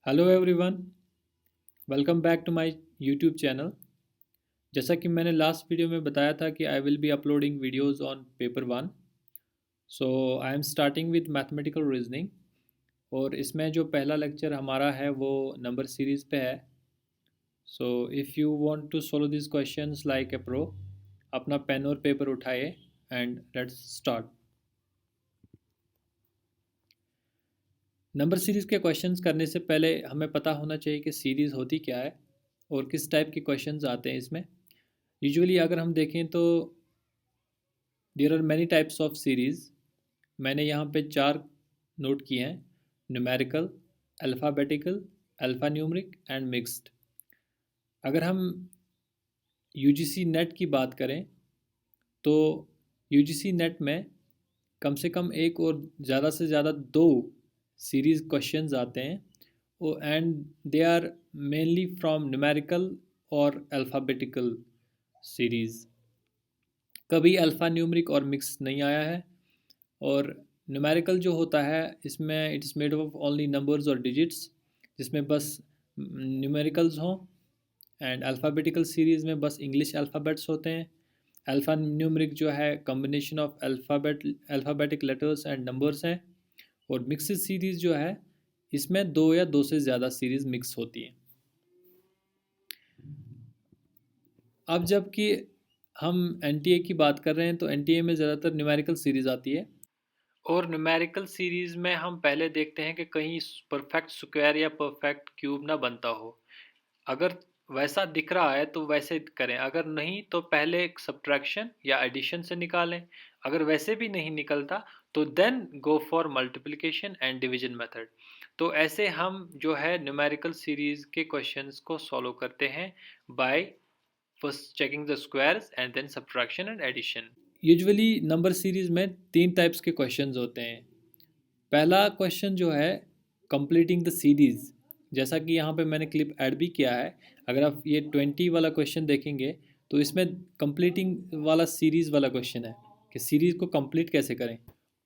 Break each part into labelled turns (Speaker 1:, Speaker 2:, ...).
Speaker 1: Hello everyone, welcome back to my YouTube channel. जैसा कि मैंने लास्ट वीडियो में बताया था कि I will be uploading videos on paper one. So I am starting with mathematical reasoning. और इसमें जो पहला लेक्चर हमारा है वो नंबर सीरीज़ पे है। So if you want to solve this questions like a pro, अपना पेन और पेपर उठाइए and let's start. Number series के क्वेश्चंस करने से पहले हमें पता होना चाहिए कि सीरीज़ होती क्या है और किस टाइप के क्वेश्चंस आते हैं इसमें। यूजुअली अगर हम देखें तो there are many types of series. मैंने यहाँ पे चार नोट किए हैं: numerical, alphabetical, alpha numeric and mixed. अगर हम यूजीसी नेट की बात करें तो यूजीसी नेट में कम से कम एक और ज़्यादा से ज़्यादा दो सीरीज़ क्वेश्चंस आते हैं and they are mainly from numerical और अल्फ़ाबेटिकल सीरीज़। कभी अल्फ़ा न्यूमरिक और मिक्स नहीं आया है। और न्यूमेरिकल जो होता है इसमें it is made of only numbers और डिजिट्स, जिसमें बस न्यूमेरिकल्स हों। एंड अल्फ़ाबेटिकल सीरीज़ में बस इंग्लिश अल्फ़ाबेट्स होते हैं। अल्फ़ा न्यूमरिक जो है combination of alphabetic letters and numbers हैं। और मिक्स सीरीज़ जो है इसमें दो या दो से ज़्यादा सीरीज़ मिक्स होती हैं। अब जबकि हम एनटीए की बात कर रहे हैं तो एनटीए में ज़्यादातर न्यूमेरिकल सीरीज़ आती है। और न्यूमेरिकल सीरीज़ में हम पहले देखते हैं कि कहीं परफेक्ट स्क्वायर या परफेक्ट क्यूब ना बनता हो। अगर वैसा दिख रहा है तो वैसे करें, अगर नहीं तो पहले एक सब्ट्रैक्शन या एडिशन से निकालें। अगर वैसे भी नहीं निकलता तो then go for multiplication and division method. तो ऐसे हम जो है न्यूमेरिकल सीरीज़ के क्वेश्चंस को सॉल्व करते हैं by first checking the squares and then subtraction and addition. Usually number series में तीन टाइप्स के क्वेश्चंस होते हैं। पहला क्वेश्चन जो है कंप्लीटिंग द सीरीज़, जैसा कि यहाँ पे मैंने क्लिप ऐड भी किया है। अगर आप ये 20 वाला क्वेश्चन देखेंगे तो इसमें कंप्लीटिंग वाला सीरीज़ वाला क्वेश्चन है कि सीरीज़ को कंप्लीट कैसे करें।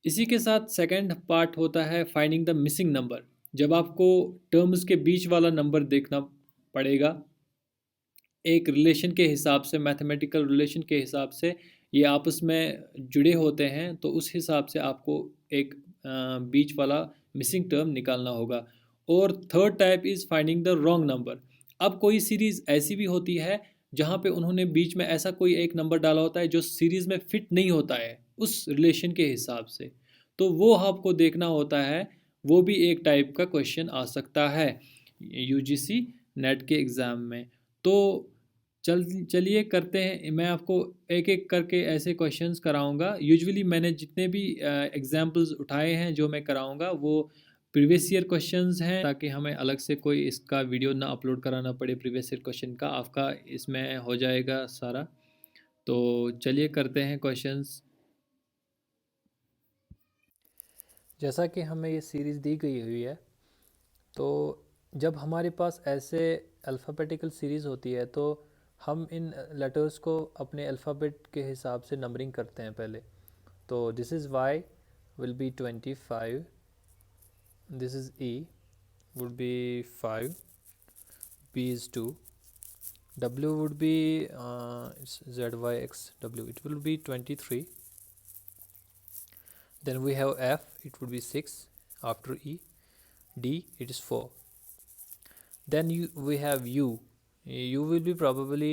Speaker 1: इसी के साथ सेकंड पार्ट होता है फाइंडिंग द मिसिंग नंबर। जब आपको टर्म्स के बीच वाला नंबर देखना पड़ेगा एक रिलेशन के हिसाब से, मैथमेटिकल रिलेशन के हिसाब से ये आपस में जुड़े होते हैं, तो उस हिसाब से आपको एक बीच वाला मिसिंग टर्म निकालना होगा। और third type is finding the wrong number. अब कोई सीरीज़ ऐसी भी होती है जहाँ पे उन्होंने बीच में ऐसा कोई एक नंबर डाला होता है जो सीरीज़ में फिट नहीं होता है उस रिलेशन के हिसाब से, तो वो आपको देखना होता है। वो भी एक टाइप का क्वेश्चन आ सकता है यूजीसी नेट के एग्ज़ाम में। तो चलिए करते हैं। मैं आपको एक एक करके ऐसे क्वेश्चंस कराऊंगा। यूजुअली मैंने जितने भी एग्जांपल्स उठाए हैं जो मैं कराऊंगा वो प्रीवियस ईयर क्वेश्चंस हैं, ताकि हमें अलग से कोई इसका वीडियो ना अपलोड कराना पड़े। प्रीवियस ईयर क्वेश्चन का आपका इसमें हो जाएगा सारा। तो चलिए करते हैं क्वेश्चंस। जैसा कि हमें ये सीरीज़ दी गई हुई है, तो जब हमारे पास ऐसे अल्फ़ाबेटिकल सीरीज़ होती है तो हम इन लेटर्स को अपने अल्फ़ाबेट के हिसाब से नंबरिंग करते हैं पहले। तो this is Y will be 25, this is E would be 5, B is 2, W would be it's ZYXW, it will be 23. Then we have F, it would be 6 after E. D, it is 4. Then we have U. U will be probably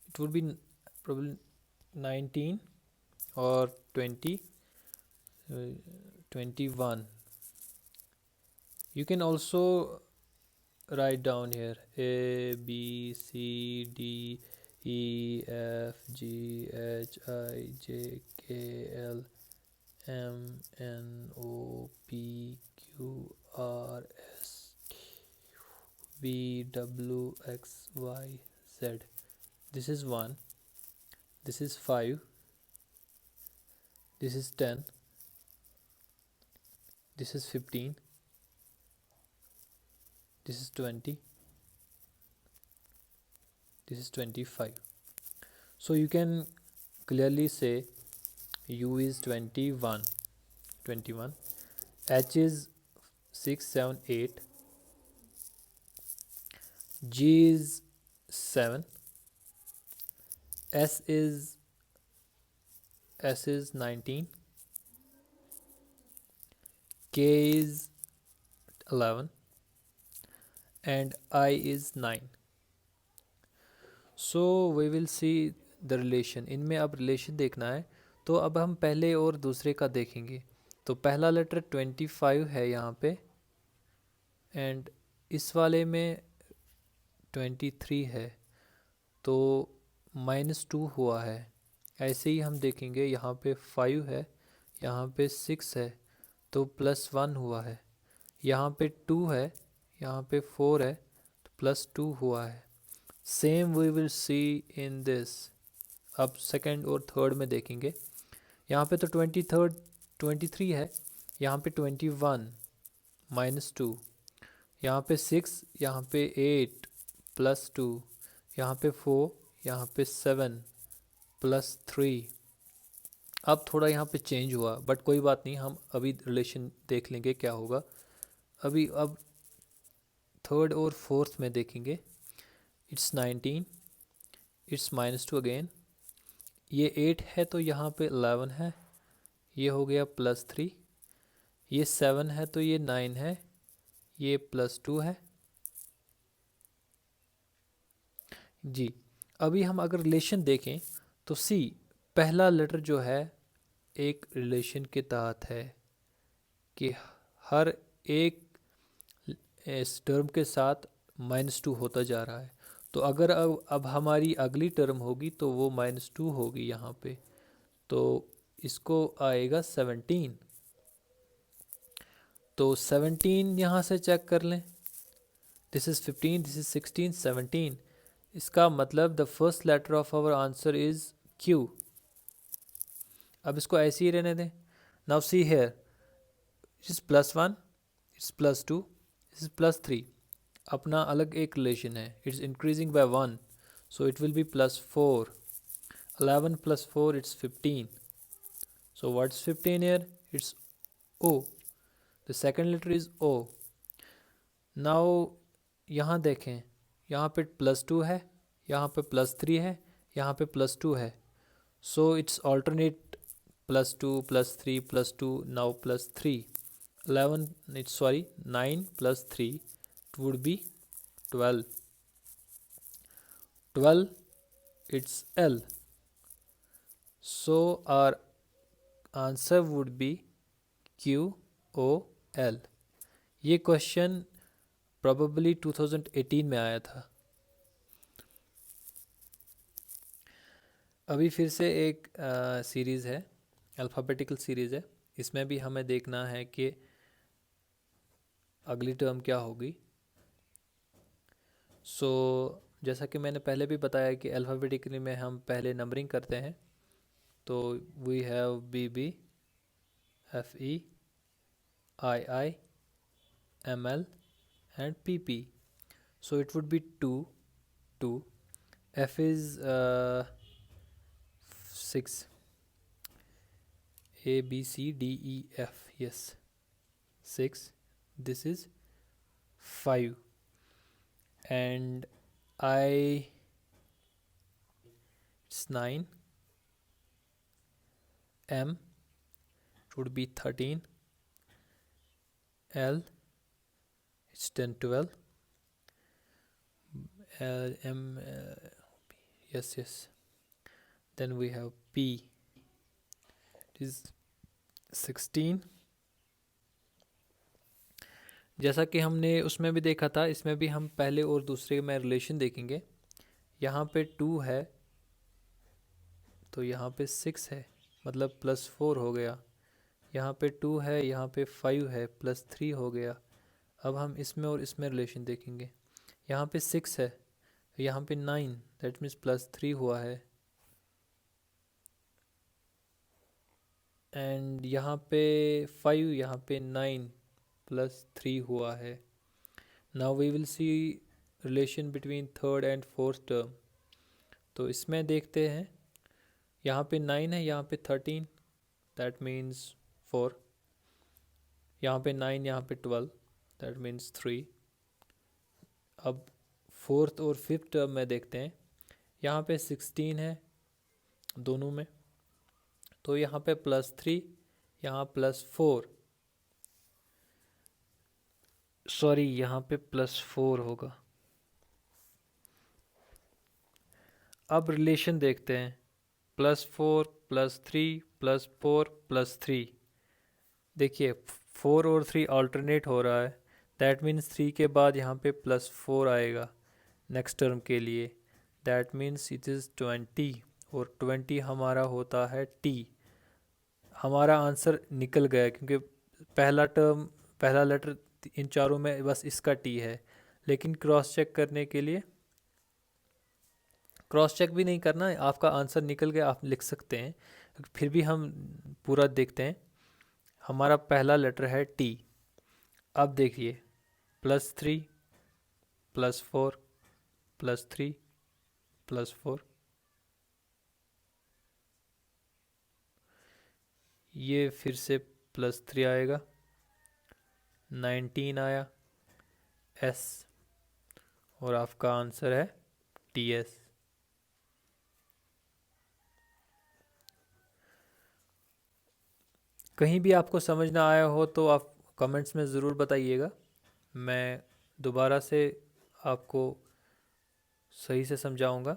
Speaker 1: it would be probably 19 or 20, 21. You can also write down here A, B, C, D, E, F, G, H, I, J, K, L, M, N, O, P, Q, R, S, T, V, W, X, Y, Z. This is 1, this is 5, this is 10, this is 15, this is 20, this is 25. So you can clearly say U is 21, H is 6 7 8, G is 7, S is 19, K is 11 and I is 9. So we will see the relation. इनमें अब relation देखना है, तो अब हम पहले और दूसरे का देखेंगे. तो पहला लेटर 25 है यहाँ पे, एंड इस वाले में 23 है, तो -2 हुआ है. ऐसे ही हम देखेंगे, यहाँ पे 5 है, यहाँ पे 6 है, तो +1 हुआ है. यहाँ पे 2 है, यहाँ पे 4 है, तो +2 हुआ है. Same we will see in this. अब सेकंड और थर्ड में देखेंगे. यहाँ पे तो 23 है, यहाँ पे 21 -2, यहाँ पे 6, यहाँ पे 8 +2, यहाँ पे 4, यहाँ पे 7 +3. अब थोड़ा यहाँ पे चेंज हुआ, बट कोई बात नहीं, हम अभी रिलेशन देख लेंगे क्या होगा. अब थर्ड और फोर्थ में देखेंगे. It's 19, it's -2 again. ये 8 है तो यहाँ पे 11 है, ये हो गया +3. ये 7 है तो ये 9 है, ये +2 है जी. अभी हम अगर रिलेशन देखें तो सी, पहला लेटर जो है एक रिलेशन के तहत है कि हर एक इस टर्म के साथ -2 होता जा रहा है. तो अगर अब हमारी अगली टर्म होगी तो वो -2 होगी यहाँ पे, तो इसको आएगा 17. तो 17 यहाँ से चेक कर लें. This is 15, this is 16, 17. इसका मतलब the first letter of our answer is Q. अब इसको ऐसे ही रहने दें. Now see here, it is +1, it's +2, it's +3. अपना अलग एक रिलेशन है, it's increasing by 1, so it will be +4. 11 + 4, it's 15. So what's 15 here? It's O. The second letter is O. Now यहाँ देखें, यहाँ पे +2 है, यहाँ पे +3 है, यहाँ पे +2 है. So it's alternate +2 +3 +2, now +3. 9 + 3, it would be 12. 12, it's L. So our answer would be QOL. ये क्वेश्चन probably 2018 में आया था. अभी फिर से एक सीरीज़ है, अल्फ़ाबेटिकल सीरीज़ है. इसमें भी हमें देखना है कि अगली टर्म क्या होगी. सो जैसा कि मैंने पहले भी बताया कि अल्फ़ाबेटिकली में हम पहले नंबरिंग करते हैं. तो we have BB, FE, II, ML and PP. So it would be 2, 2. F is 6. A, B, C, D, E, F. Yes, 6. This is 5. And I, it's 9. M, it would be 13. L, it's 10, 12. M, yes. Then we have P, it is 16. जैसा कि हमने उसमें भी देखा था, इसमें भी हम पहले और दूसरे में रिलेशन देखेंगे. यहाँ पे 2 है, तो यहाँ पे 6 है, मतलब +4 हो गया. यहाँ पे 2 है, यहाँ पे 5 है, +3 हो गया. अब हम इसमें और इसमें रिलेशन देखेंगे. यहाँ पे 6 है, यहाँ पे 9, दैट मीन्स +3 हुआ है. एंड यहाँ पे 5, यहाँ पे 9 +3 हुआ है. Now we will see relation between third and fourth term. तो इसमें देखते हैं, यहाँ पे 9 है, यहाँ पे 13, दैट मीन्स 4. यहाँ पे 9, यहाँ पे 12, दैट मीन्स 3। अब फोर्थ और फिफ्थ टर्म में देखते हैं, यहाँ पे 16 है दोनों में, तो यहाँ पे +3, यहाँ +4, सॉरी यहाँ पे +4 होगा। अब रिलेशन देखते हैं, +4 +3 +4 +3। देखिए 4 और 3 अल्टरनेट हो रहा है, दैट मीन्स 3 के बाद यहाँ पे +4 आएगा नेक्स्ट टर्म के लिए, दैट मीन्स इट इज़ 20, और 20 हमारा होता है t। हमारा आंसर निकल गया क्योंकि पहला टर्म, पहला लेटर इन चारों में बस इसका t है। लेकिन क्रॉस चेक करने के लिए, क्रॉस चेक भी नहीं करना है, आपका आंसर निकल गया, आप लिख सकते हैं। फिर भी हम पूरा देखते हैं। हमारा पहला लेटर है टी। अब देखिए +3 +4 +3 +4, ये फिर से +3 आएगा, 19 आया एस, और आपका आंसर है TS। कहीं भी आपको समझ ना आया हो तो आप कमेंट्स में ज़रूर बताइएगा, मैं दोबारा से आपको सही से समझाऊंगा।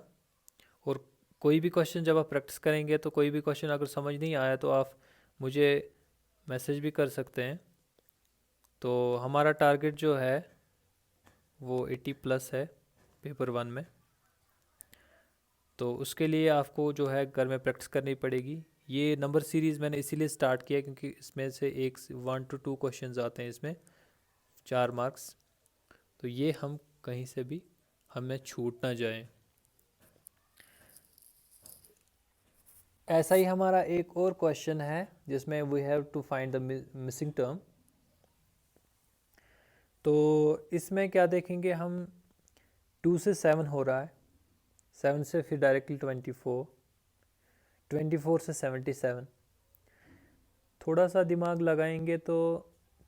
Speaker 1: और कोई भी क्वेश्चन जब आप प्रैक्टिस करेंगे तो कोई भी क्वेश्चन अगर समझ नहीं आया तो आप मुझे मैसेज भी कर सकते हैं। तो हमारा टारगेट जो है वो 80+ है पेपर 1 में, तो उसके लिए आपको जो है घर में प्रैक्टिस करनी पड़ेगी। ये नंबर सीरीज़ मैंने इसीलिए स्टार्ट किया क्योंकि इसमें से 1 to 2 क्वेश्चंस आते हैं इसमें, 4 मार्क्स, तो ये हम कहीं से भी हमें छूट ना जाए। ऐसा ही हमारा एक और क्वेश्चन है जिसमें we have to find the missing term. तो इसमें क्या देखेंगे हम, 2 से 7 हो रहा है, 7 से फिर डायरेक्टली 24, 24 से 77। थोड़ा सा दिमाग लगाएंगे तो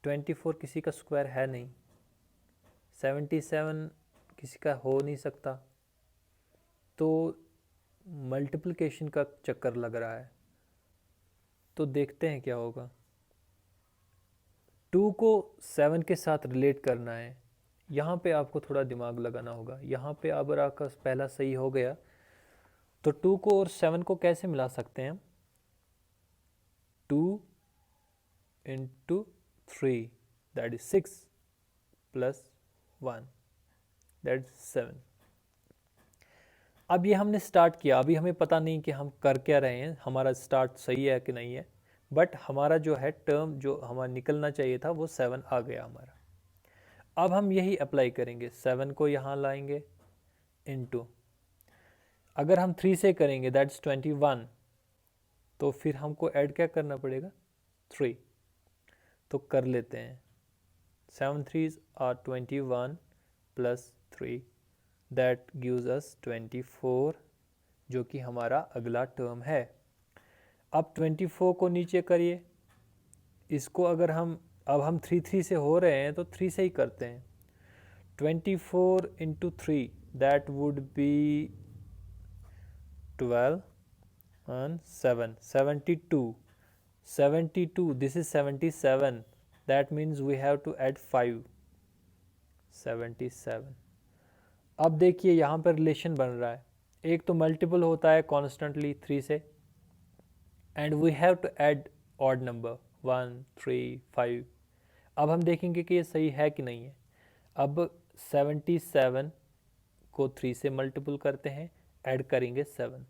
Speaker 1: 24 किसी का स्क्वायर है नहीं, 77 किसी का हो नहीं सकता, तो मल्टीप्लिकेशन का चक्कर लग रहा है। तो देखते हैं क्या होगा। 2 को 7 के साथ रिलेट करना है, यहाँ पे आपको थोड़ा दिमाग लगाना होगा। यहाँ पे अगर आपका पहला सही हो गया तो 2 को और 7 को कैसे मिला सकते हैं हम, 2 into 3 that is 6 plus 1 that is 7। अब ये हमने स्टार्ट किया, अभी हमें पता नहीं कि हम कर क्या रहे हैं, हमारा स्टार्ट सही है कि नहीं है, बट हमारा जो है टर्म जो हमारा निकलना चाहिए था वो 7 आ गया हमारा। अब हम यही अप्लाई करेंगे, 7 को यहाँ लाएंगे इनटू, अगर हम 3 से करेंगे दैट्स 21, तो फिर हमको ऐड क्या करना पड़ेगा, 3। तो कर लेते हैं, 7 3s are 21 plus 3 that gives us 24, जो कि हमारा अगला टर्म है। अब 24 को नीचे करिए, इसको अगर हम, अब हम 3 से हो रहे हैं तो 3 से ही करते हैं, 24 into 3 that would be 12 and 7 72, 72 this is 77, that means we have to add 5, 77। अब देखिए यहाँ पर रिलेशन बन रहा है, एक तो मल्टीपल होता है कॉन्स्टेंटली 3 से, and we have to add odd number 1 3 5। अब हम देखेंगे कि ये सही है कि नहीं है। अब 77 को 3 से मल्टीपल करते हैं, ऐड करेंगे 7,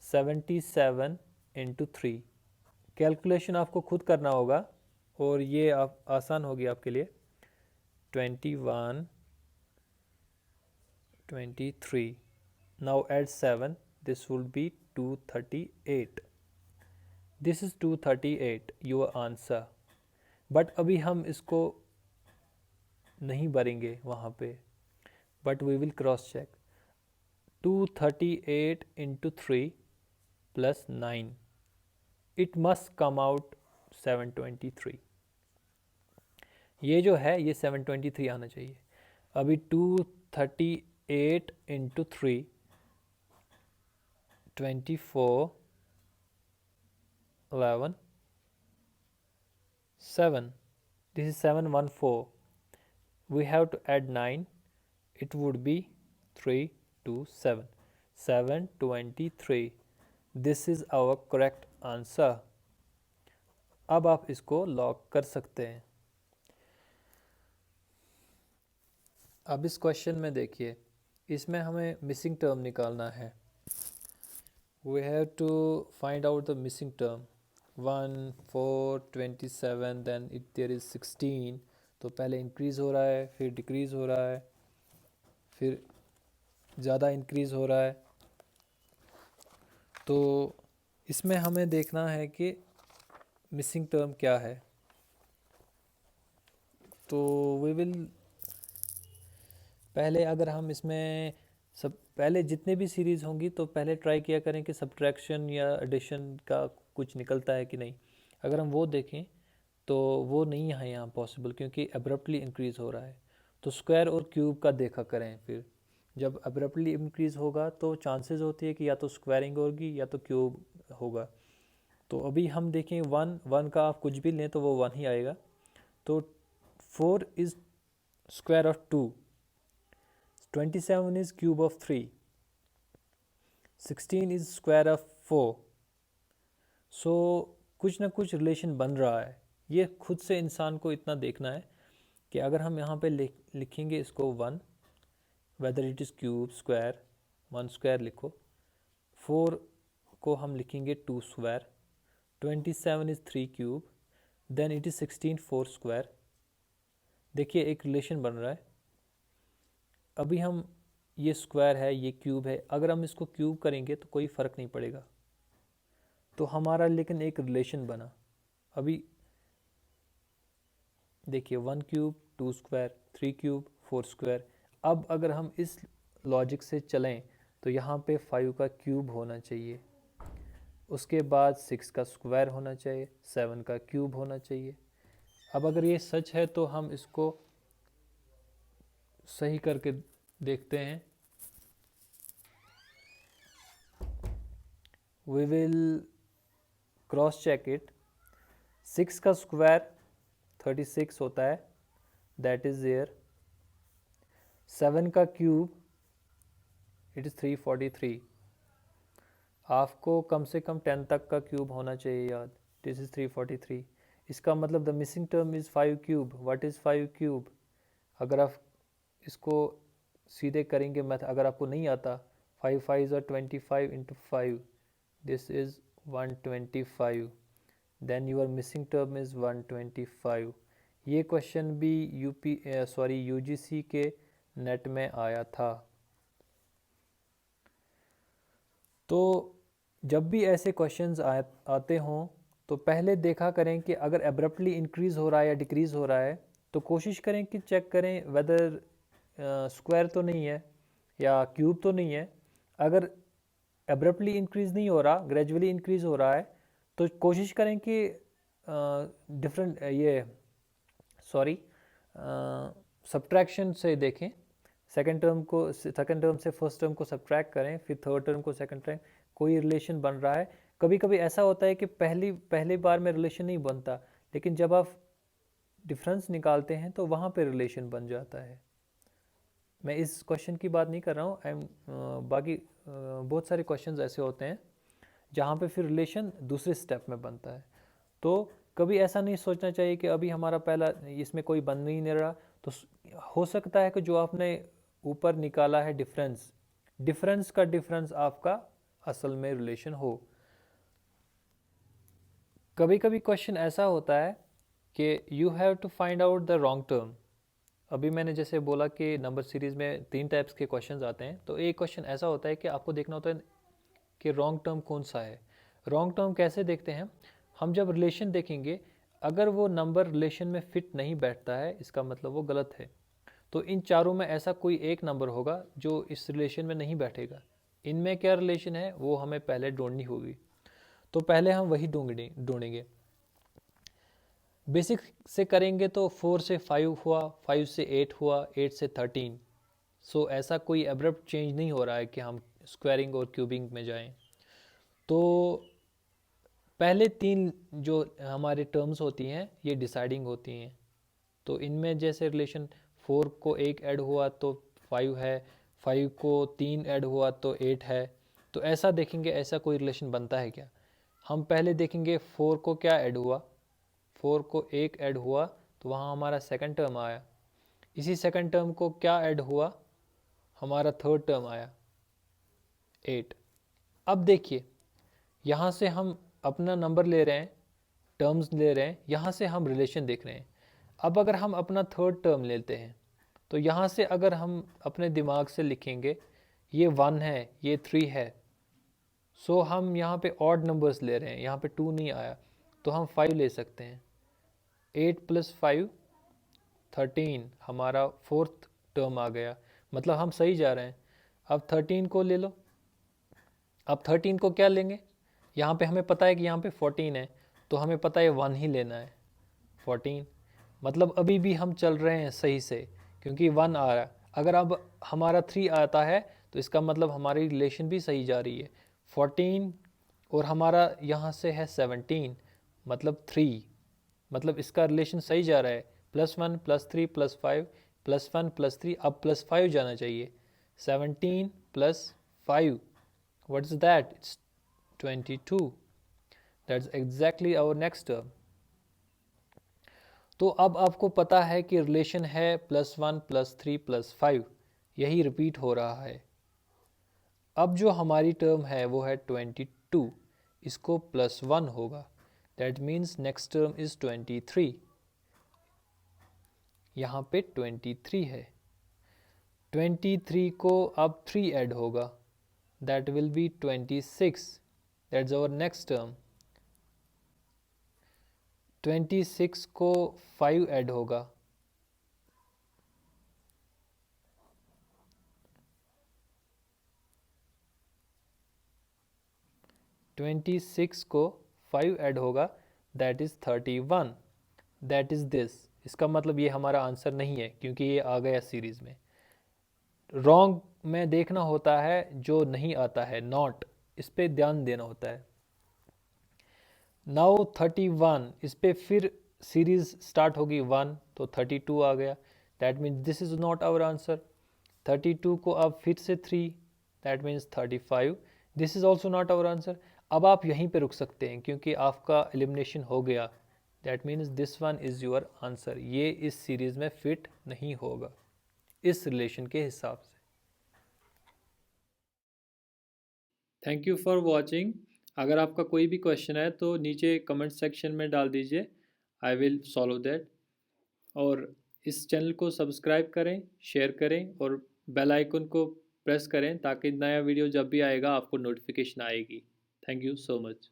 Speaker 1: 77 into 3। कैलकुलेशन आपको खुद करना होगा और ये आप आसान होगी आपके लिए। 21 23, now add 7, this will be 238, this is 238 your answer। But अभी हम इसको नहीं भरेंगे वहाँ पे, but we will cross check. 238 into 3 plus 9, it must come out 723। ये जो है ये 723 आना चाहिए। अभी 238 into 3 24 11 7, this is 714, we have to add 9, it would be 327, 723, this is our correct answer। अब आप इसको लॉक कर सकते हैं। अब इस क्वेश्चन में देखिए, इसमें हमें मिसिंग टर्म निकालना है। We have to find out the missing term. 1 4 27, then it there is 16, तो पहले इंक्रीज़ हो रहा है, फिर डिक्रीज़ हो रहा है, फिर ज़्यादा इंक्रीज़ हो रहा है। तो इसमें हमें देखना है कि मिसिंग टर्म क्या है। तो वी विल पहले, अगर हम इसमें सब पहले जितने भी सीरीज़ होंगी तो पहले ट्राई किया करें कि सब्ट्रैक्शन या एडिशन का कुछ निकलता है कि नहीं। अगर हम वो देखें तो वो नहीं है यहाँ पॉसिबल, क्योंकि अब्रप्टली इंक्रीज़ हो रहा है। तो स्क्वायर और क्यूब का देखा करें। फिर जब अब्रप्टली इंक्रीज़ होगा तो चांसेस होती है कि या तो स्क्वायरिंग होगी या तो क्यूब होगा। तो अभी हम देखें 1 का आप कुछ भी लें तो वो 1 ही आएगा। तो 4 is square of 2, 27 is cube of 3, 16 is square of 4। सो कुछ ना कुछ रिलेशन बन रहा है। ये खुद से इंसान को इतना देखना है कि अगर हम यहाँ पे लिखेंगे इसको 1, whether it is cube square, 1 square लिखो, 4 को हम लिखेंगे 2 square, 27 is 3 cube, then it is 16 4 square. देखिए एक रिलेशन बन रहा है। अभी हम, ये स्क्वायर है ये क्यूब है, अगर हम इसको क्यूब करेंगे तो कोई फ़र्क नहीं पड़ेगा। तो हमारा लेकिन एक रिलेशन बना। अभी देखिए 1 क्यूब 2 स्क्वायर, 3 क्यूब 4 स्क्वायर। अब अगर हम इस लॉजिक से चलें तो यहाँ पे 5 का क्यूब होना चाहिए, उसके बाद 6 का स्क्वायर होना चाहिए, 7 का क्यूब होना चाहिए। अब अगर ये सच है तो हम इसको सही करके देखते हैं। We will cross check it. 6 का स्क्वायर 36 होता है, दैट इज़ देयर। 7 का क्यूब इट इज़ 343। आपको कम से कम 10 तक का क्यूब होना चाहिए याद। This is 343। इसका मतलब the missing term is 5 cube. What is 5 cube? अगर आप इसको सीधे करेंगे मैथ, अगर आपको नहीं आता, 5 5 और 25 into 5, this is 125। Then your missing term is 125। ये क्वेश्चन भी यूजीसी के नेट में आया था। तो जब भी ऐसे क्वेश्चंस आते हों तो पहले देखा करें कि अगर एब्रप्टली इंक्रीज़ हो रहा है या डिक्रीज़ हो रहा है, तो कोशिश करें कि चेक करें वेदर स्क्वायर तो नहीं है या क्यूब तो नहीं है। अगर एब्रप्टली इंक्रीज़ नहीं हो रहा, ग्रेजुअली इंक्रीज़ हो रहा है, तो कोशिश करें कि सब्ट्रैक्शन से देखें। सेकंड टर्म से फर्स्ट टर्म को सब्ट्रैक्ट करें, फिर थर्ड टर्म को सेकंड टर्म, कोई रिलेशन बन रहा है। कभी कभी ऐसा होता है कि पहली बार में रिलेशन नहीं बनता, लेकिन जब आप डिफरेंस निकालते हैं तो वहाँ पे रिलेशन बन जाता है। मैं इस क्वेश्चन की बात नहीं कर रहा हूँ, बाकी बहुत सारे क्वेश्चंस ऐसे होते हैं जहाँ पे फिर रिलेशन दूसरे स्टेप में बनता है। तो कभी ऐसा नहीं सोचना चाहिए कि अभी हमारा पहला इसमें कोई बन नहीं रहा। तो हो सकता है कि जो आपने ऊपर निकाला है डिफरेंस का डिफरेंस आपका असल में रिलेशन हो। कभी कभी क्वेश्चन ऐसा होता है कि you have to find out the wrong term. अभी मैंने जैसे बोला कि नंबर सीरीज़ में 3 टाइप्स के क्वेश्चंस आते हैं, तो एक क्वेश्चन ऐसा होता है कि आपको देखना होता है कि रॉन्ग टर्म कौन सा है। रॉन्ग टर्म कैसे देखते हैं? हम जब रिलेशन देखेंगे, अगर वो नंबर रिलेशन में फिट नहीं बैठता है, इसका मतलब वो गलत है। तो इन चारों में ऐसा कोई एक नंबर होगा जो इस रिलेशन में नहीं बैठेगा। इनमें क्या रिलेशन है वो हमें पहले ढूंढनी होगी। तो पहले हम वही ढूंढेंगे। बेसिक से करेंगे तो 4 से 5 हुआ, 5 से 8 हुआ, 8 से 13। सो ऐसा कोई एब्रप्ट चेंज नहीं हो रहा है कि हम स्क्वायरिंग और क्यूबिंग में जाएं। तो पहले 3 जो हमारे टर्म्स होती हैं ये डिसाइडिंग होती हैं। तो इनमें जैसे रिलेशन 4 को 1 ऐड हुआ तो 5 है, 5 को 3 ऐड हुआ तो 8 है। तो ऐसा देखेंगे, ऐसा कोई रिलेशन बनता है क्या? हम पहले देखेंगे 4 को क्या ऐड हुआ, 4 को 1 ऐड हुआ तो वहाँ हमारा सेकंड टर्म आया। इसी सेकंड टर्म को क्या ऐड हुआ, हमारा थर्ड टर्म आया 8। अब देखिए यहाँ से हम अपना नंबर ले रहे हैं, टर्म्स ले रहे हैं, यहाँ से हम रिलेशन देख रहे हैं। अब अगर हम अपना थर्ड टर्म लेते हैं तो यहाँ से अगर हम अपने दिमाग से लिखेंगे ये 1 है, ये 3 है, सो हम यहाँ पे ऑड नंबर्स ले रहे हैं, यहाँ पे 2 नहीं आया तो हम 5 ले सकते हैं। 8 + 5 13 हमारा फोर्थ टर्म आ गया, मतलब हम सही जा रहे हैं। अब 13 को ले लो, अब 13 को क्या लेंगे, यहाँ पे हमें पता है कि यहाँ पे 14 है तो हमें पता है 1 ही लेना है 14, मतलब अभी भी हम चल रहे हैं सही से क्योंकि 1 आ रहा है। अगर अब हमारा 3 आता है तो इसका मतलब हमारी रिलेशन भी सही जा रही है 14 और हमारा यहाँ से है 17 मतलब 3, मतलब इसका रिलेशन सही जा रहा है। +1 +3 +5 +1 +3, अब +5 जाना चाहिए। 17 + 5 what is that, it's 22, that's exactly our next term। तो अब आपको पता है कि रिलेशन है +1 +3 +5, यही रिपीट हो रहा है। अब जो हमारी टर्म है वो है 22, इसको +1 होगा, that means next term is 23। यहाँ पे 23 है, 23 को अब 3 ऐड होगा, that will be 26, that's our next term. 26 को 5 ऐड होगा, that is 31, that is this. इसका मतलब ये हमारा आंसर नहीं है क्योंकि ये आ गया सीरीज़ में। रॉन्ग में देखना होता है जो नहीं आता है, नॉट, इस पे ध्यान देना होता है। नाउ 31, इस पे फिर सीरीज स्टार्ट होगी 1 तो 32 आ गया, that means this is not our answer. 32 को अब फिर से 3, that means 35, this is also not our answer. अब आप यहीं पे रुक सकते हैं क्योंकि आपका एलिमिनेशन हो गया, that means this one is your answer. ये इस सीरीज़ में फिट नहीं होगा इस रिलेशन के हिसाब से। Thank you for watching. अगर आपका कोई भी क्वेश्चन है तो नीचे कमेंट सेक्शन में डाल दीजिए, आई विल सॉल्व दैट। और इस चैनल को सब्सक्राइब करें, शेयर करें और बेल आइकन को प्रेस करें ताकि नया वीडियो जब भी आएगा आपको नोटिफिकेशन आएगी। Thank you so much.